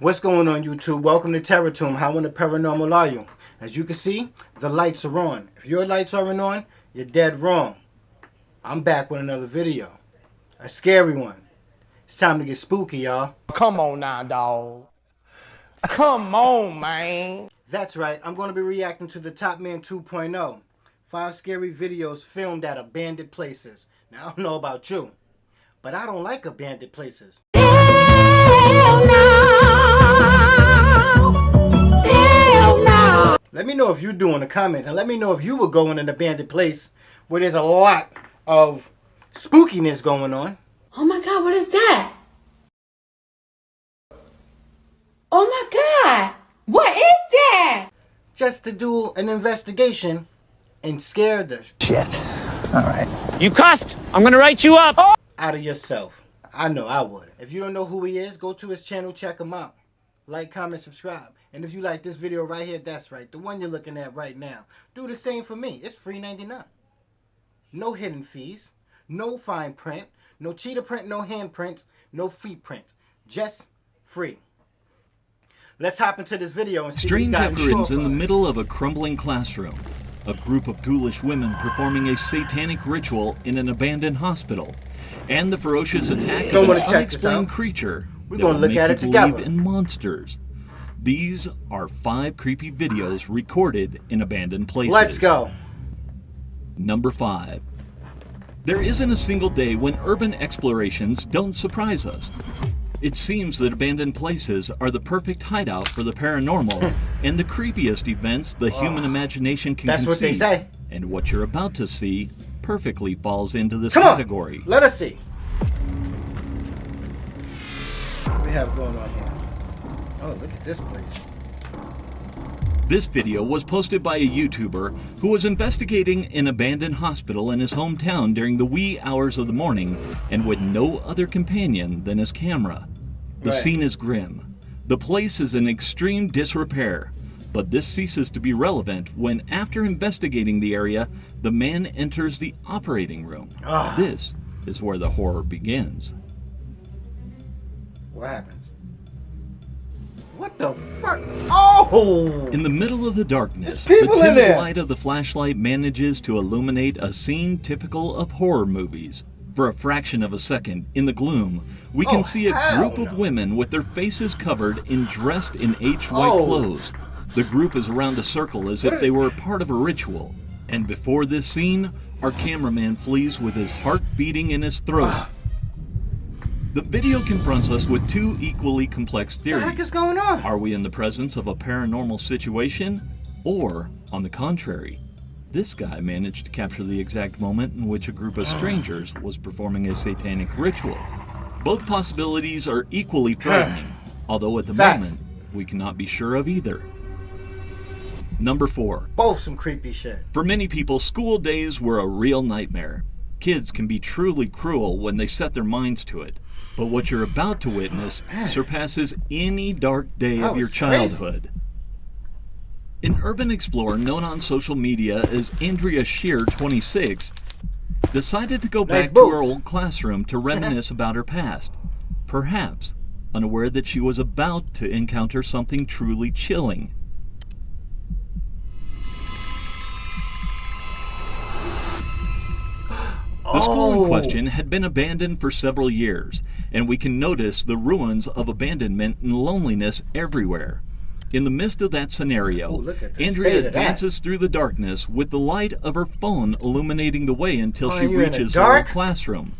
What's going on, YouTube? Welcome to Terror Tomb. How in the paranormal are you? As you can see, the lights are on. If your lights aren't on, you're dead wrong. I'm back with another video. A scary one. It's time to get spooky, y'all. Come on now, dawg. Come on, man. That's right. I'm going to be reacting to the Top Man 2.0. 5 scary videos filmed at abandoned places. Now, I don't know about you, but I don't like abandoned places. Hell no. Let me know if you do in the comments, and let me know if you would go in an abandoned place where there's a lot of spookiness going on. Oh my God, what is that? Oh my God, what is that? Just to do an investigation and scare the Shit. All right. You cussed. I'm gonna write you up. out of yourself. I know I would. If you don't know who he is, go to his channel, check him out. Like, comment, subscribe. And if you like this video right here, that's right, the one you're looking at right now, do the same for me. It's free 99. No hidden fees, no fine print, no cheetah print, no hand prints, no feet prints. Just free. Let's hop into this video and see Strange what we got apparitions in in the middle of a crumbling classroom. A group of ghoulish women performing a satanic ritual in an abandoned hospital. And the ferocious attack of an unexplained creature that will make you believe in monsters. These are 5 creepy videos recorded in abandoned places. Let's go. Number 5. There isn't a single day when urban explorations don't surprise us. It seems that abandoned places are the perfect hideout for the paranormal and the creepiest events the human imagination can conceive. That's what they say. And what you're about to see perfectly falls into this Come category. on, let us see. What do we have going on here? Oh, look at this place. This video was posted by a YouTuber who was investigating an abandoned hospital in his hometown during the wee hours of the morning and with no other companion than his camera. The scene is grim. The place is in extreme disrepair, but this ceases to be relevant when, after investigating the area, the man enters the operating room. This is where the horror begins. What happens? What the fuck? Oh! In the middle of the darkness, There's the people in timid there. light of the flashlight manages to illuminate a scene typical of horror movies. For a fraction of a second, in the gloom, we can see a group of women with their faces covered and dressed in aged white clothes. The group is around a circle as if they were part of a ritual. And before this scene, our cameraman flees with his heart beating in his throat. The video confronts us with 2 equally complex theories. What the heck is going on? Are we in the presence of a paranormal situation? Or, on the contrary, this guy managed to capture the exact moment in which a group of strangers was performing a satanic ritual. Both possibilities are equally frightening, although at the moment, we cannot be sure of either. Number 4. Both some creepy shit. For many people, school days were a real nightmare. Kids can be truly cruel when they set their minds to it. But what you're about to witness surpasses any dark day of your childhood. An urban explorer known on social media as Andrea Shear, 26, decided to go back to her old classroom to reminisce about her past, perhaps unaware that she was about to encounter something truly chilling. The school in question had been abandoned for several years, and we can notice the ruins of abandonment and loneliness everywhere. In the midst of that scenario, Andrea advances through the darkness with the light of her phone illuminating the way until she reaches her classroom.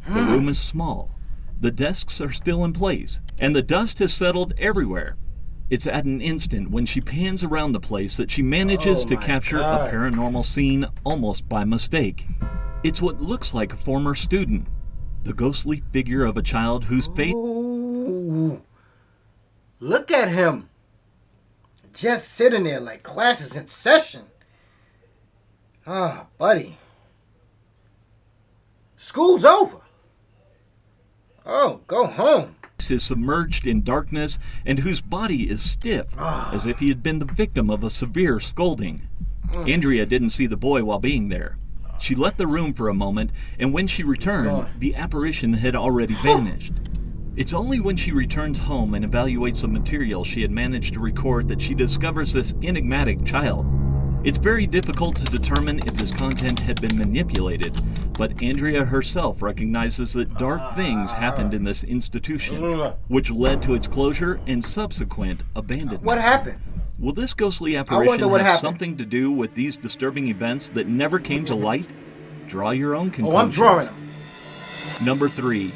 The room is small, the desks are still in place, and the dust has settled everywhere. It's at an instant when she pans around the place that she manages to capture a paranormal scene almost by mistake. It's what looks like a former student, the ghostly figure of a child whose fate... Ooh. Look at him. Just sitting there like classes in session. Ah, buddy. School's over. Oh, go home. Is submerged in darkness and whose body is stiff, as if he had been the victim of a severe scolding. Andrea didn't see the boy while being there. She left the room for a moment, and when she returned, the apparition had already vanished. It's only when she returns home and evaluates the material she had managed to record that she discovers this enigmatic child. It's very difficult to determine if this content had been manipulated, but Andrea herself recognizes that dark things happened in this institution, which led to its closure and subsequent abandonment. What happened? Will this ghostly apparition what have happened. something to do with these disturbing events that never came to light? Draw your own conclusions. Oh, I'm drawing them. Number 3.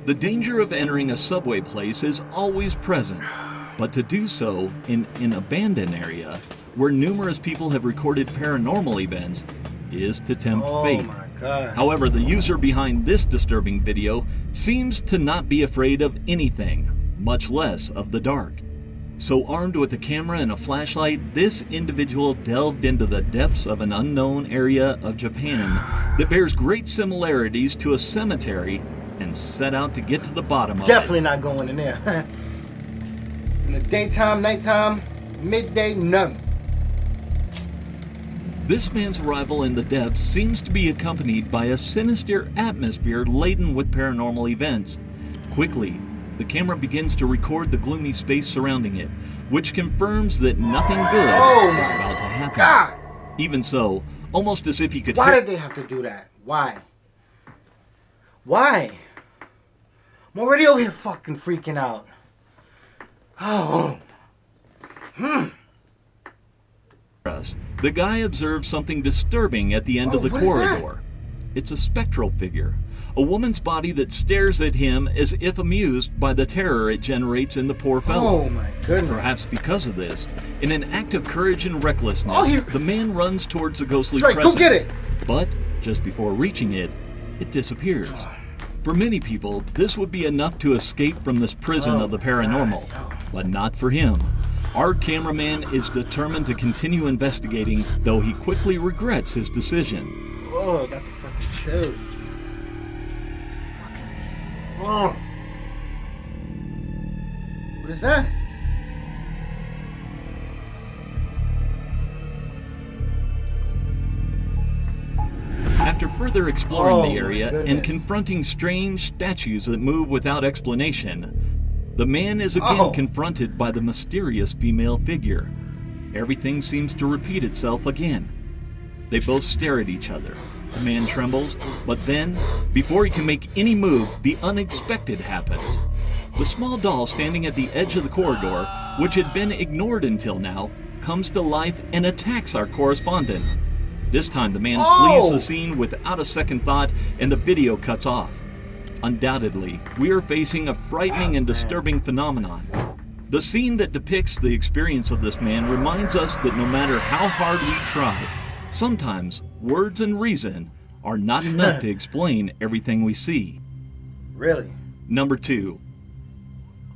The danger of entering a subway place is always present, but to do so in an abandoned area where numerous people have recorded paranormal events is to tempt fate. My God. However, the user behind this disturbing video seems to not be afraid of anything, much less of the dark. So armed with a camera and a flashlight, this individual delved into the depths of an unknown area of Japan that bears great similarities to a cemetery and set out to get to the bottom of Definitely it. not going in there. In the daytime, nighttime, midday, none. This man's arrival in the depths seems to be accompanied by a sinister atmosphere laden with paranormal events. Quickly, the camera begins to record the gloomy space surrounding it, which confirms that nothing good is about to happen. God. Even so, almost as if he could Why hear... did they have to do that? Why? Why? I'm already over here fucking freaking out. Oh. us, the guy observes something disturbing at the end of the what is corridor. It's a spectral figure, a woman's body that stares at him as if amused by the terror it generates in the poor fellow. Oh my goodness. Perhaps because of this, in an act of courage and recklessness, the man runs towards the ghostly Right, presence. go get it. But just before reaching it, it disappears. For many people, this would be enough to escape from this prison of the paranormal, but not for him. Our cameraman is determined to continue investigating, though he quickly regrets his decision. Oh, got the fucking chills. Oh. What is that? After further exploring the my area and goodness. confronting strange statues that move without explanation, the man is again confronted by the mysterious female figure. Everything seems to repeat itself again. They both stare at each other. The man trembles, but then, before he can make any move, the unexpected happens. The small doll standing at the edge of the corridor, which had been ignored until now, comes to life and attacks our correspondent. This time the man flees the scene without a second thought, and the video cuts off. Undoubtedly, we are facing a frightening and disturbing phenomenon. The scene that depicts the experience of this man reminds us that no matter how hard we try, sometimes words and reason are not enough to explain everything we see. Really? Number 2.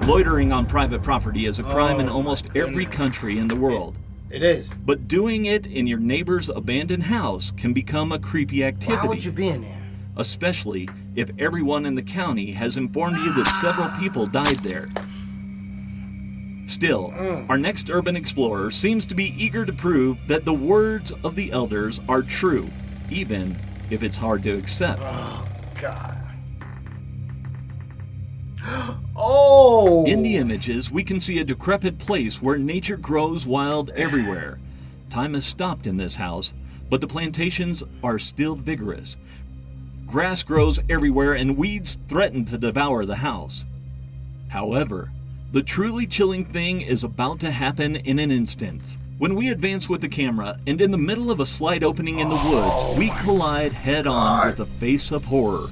Loitering on private property is a crime in almost every country in the world. It is. But doing it in your neighbor's abandoned house can become a creepy activity. Why would you be in there? Especially if everyone in the county has informed you that several people died there. Still, our next urban explorer seems to be eager to prove that the words of the elders are true, even if it's hard to accept. Oh, God. Oh! In the images, we can see a decrepit place where nature grows wild everywhere. Time has stopped in this house, but the plantations are still vigorous. Grass grows everywhere and weeds threaten to devour the house. However, the truly chilling thing is about to happen in an instant. When we advance with the camera, and in the middle of a slight opening in the woods, we collide head-on with a face of horror.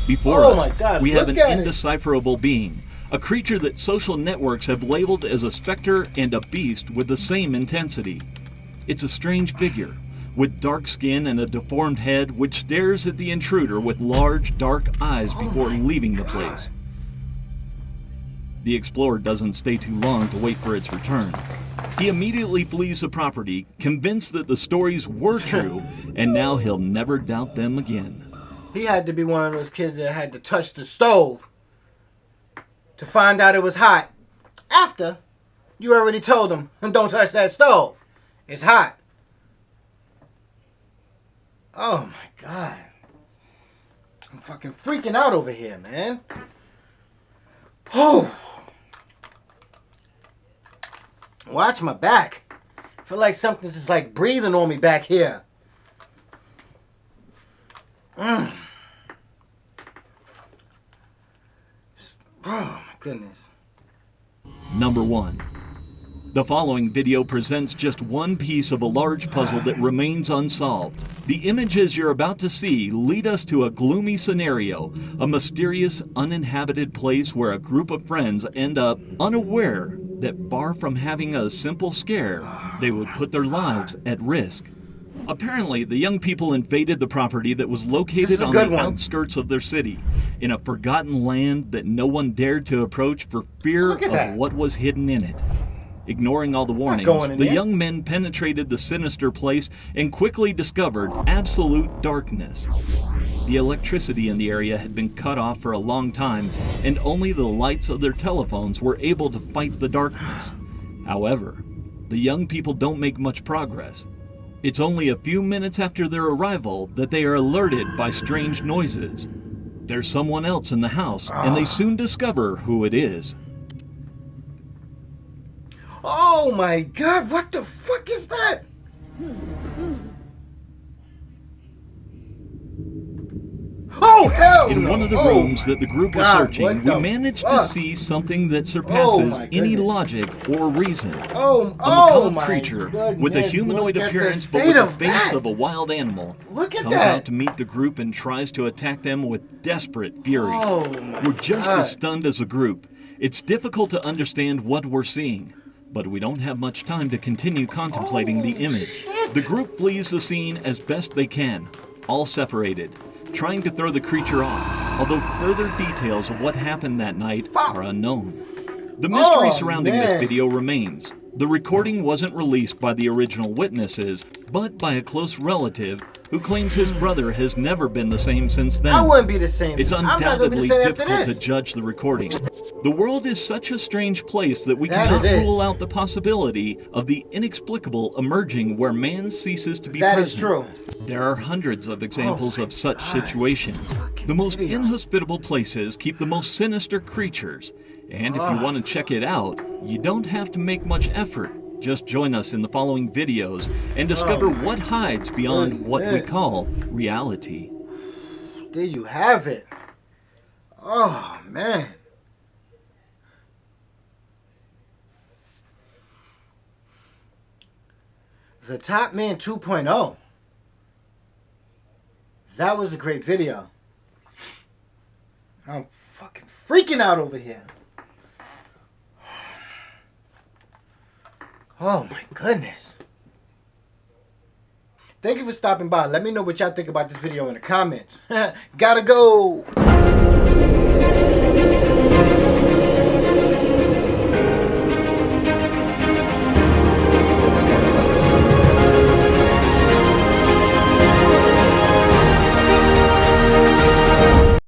Before us, we have an indecipherable being, a creature that social networks have labeled as a specter and a beast with the same intensity. It's a strange figure, with dark skin and a deformed head, which stares at the intruder with large, dark eyes before leaving the place. The explorer doesn't stay too long to wait for its return. He immediately flees the property, convinced that the stories were true, and now he'll never doubt them again. He had to be one of those kids that had to touch the stove to find out it was hot after you already told him, don't touch that stove. It's hot. Oh my God. I'm fucking freaking out over here, man. Oh! Watch my back. I feel like something's just like breathing on me back here. Oh my goodness. Number 1. The following video presents just one piece of a large puzzle that remains unsolved. The images you're about to see lead us to a gloomy scenario, a mysterious, uninhabited place where a group of friends end up unaware that far from having a simple scare, they would put their lives at risk. Apparently, the young people invaded the property that was located on the outskirts of their city, in a forgotten land that no one dared to approach for fear of what was hidden in it. Ignoring all the warnings, the young men penetrated the sinister place and quickly discovered absolute darkness. The electricity in the area had been cut off for a long time, and only the lights of their telephones were able to fight the darkness. However, the young people don't make much progress. It's only a few minutes after their arrival that they are alerted by strange noises. There's someone else in the house, and they soon discover who it is. Oh my God, what the fuck is that? Oh, hell In no. one of the rooms that the group was searching, we managed to see something that surpasses any logic or reason. A macabre creature with a humanoid appearance but with the face of a wild animal comes out to meet the group and tries to attack them with desperate fury. We're just as stunned as a group. It's difficult to understand what we're seeing, but we don't have much time to continue contemplating the image. The group flees the scene as best they can, all separated, trying to throw the creature off, although further details of what happened that night are unknown. The mystery surrounding this video remains. The recording wasn't released by the original witnesses, but by a close relative who claims his brother has never been the same since then. I wouldn't be the same. It's undoubtedly difficult to judge the recording. The world is such a strange place that we cannot rule out the possibility of the inexplicable emerging where man ceases to be present. That is true. There are hundreds of examples of such situations. The most inhospitable places keep the most sinister creatures. And if you want to check it out, you don't have to make much effort. Just join us in the following videos and discover what hides beyond what we call reality. There you have it. Oh, man. The Top Man 2.0. That was a great video. I'm fucking freaking out over here. Oh my goodness. Thank you for stopping by. Let me know what y'all think about this video in the comments. Gotta go.